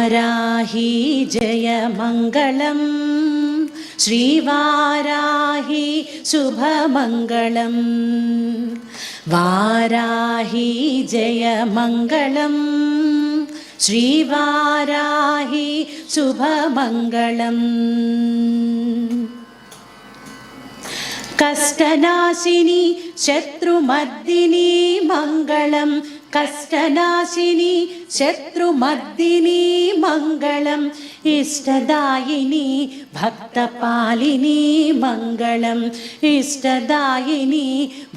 वाराही जय मङ्गलं श्रीवाराही शुभमङ्गलं वाराही जय मङ्गलं श्रीवाराही शुभमङ्गलं कष्टनाशिनी शत्रुमर्दिनी मङ्गलं कष्टनाशिनी शत्रुमर्दिनी मङ्गलम् इष्टदायिनी भक्तपालिनी मङ्गलम् इष्टदायिनी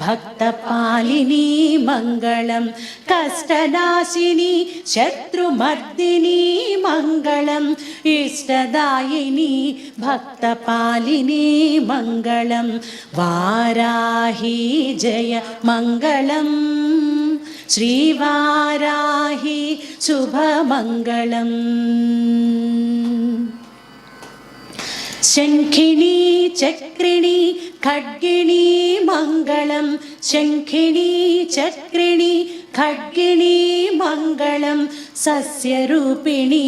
भक्तपालिनी मङ्गलम् कष्टनाशिनी शत्रुमर्दिनी मङ्गलम् इष्टदायिनी भक्तपालिनी मङ्गलम् वाराही जय मङ्गलम् श्रीवाराही शुभमङ्गलम् शङ्खिनी चक्रिणी खड्गिणी मङ्गलं शङ्खिनी चक्रिणी खड्गिणी मङ्गलं सस्यरूपिणी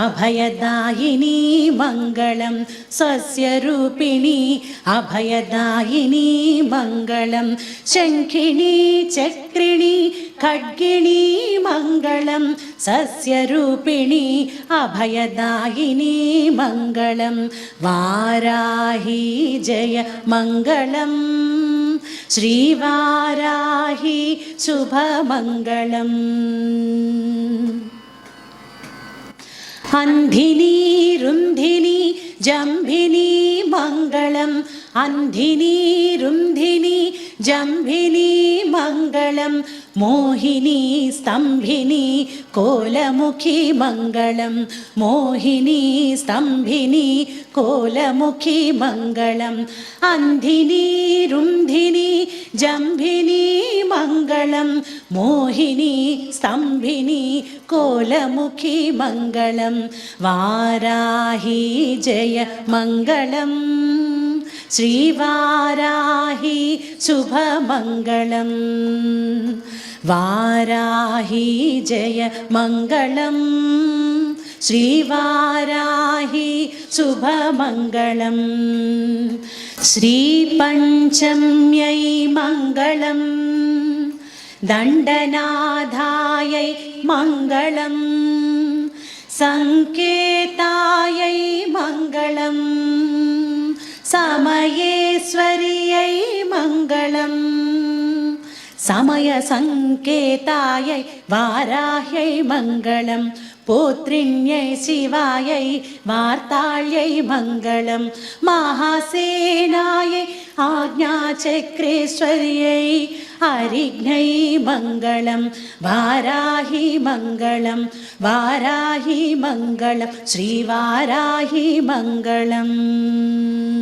अभयदायिनी मङ्गलं सस्यरूपिणी अभयदायिनी मङ्गलं शङ्खिनी चक्रिणी खड्गिणी मङ्गलं सस्यरूपिणी अभयदायिनी मङ्गलं वाराही जय मङ्गलं श्रीवाराही शुभमङ्गलम् अन्धिनी रुन्धिनी जम्भिनी मङ्गलम् अन्धिनी रुन्धिनी जम्भिनी मङ्गलं मोहिनी स्तम्भिनी कोलमुखी मङ्गलं मोहिनी स्तम्भिनी कोलमुखी मङ्गलम् अन्धिनी रुन्धिनी जम्भिनी मङ्गलं मोहिनी स्तम्भिनी कोलमुखी मङ्गलं वाराही जय मङ्गलम् श्रीवाराही शुभमङ्गलम् वाराही जय मङ्गलं श्रीवाराही शुभमङ्गलं श्रीपञ्चम्यै मङ्गलं दण्डनाथायै मङ्गलं सङ्केतायै मङ्गलं समयेश्वर्यै मङ्गलं समयसङ्केतायै वाराह्यै मङ्गलं पुत्रिण्यै शिवायै वार्ताळ्यै मङ्गलं महासेनायै आज्ञाचक्रेश्वर्यै हरिघ्नै मङ्गलं वाराही मङ्गलं वाराही मङ्गलं श्रीवाराही मङ्गलम्।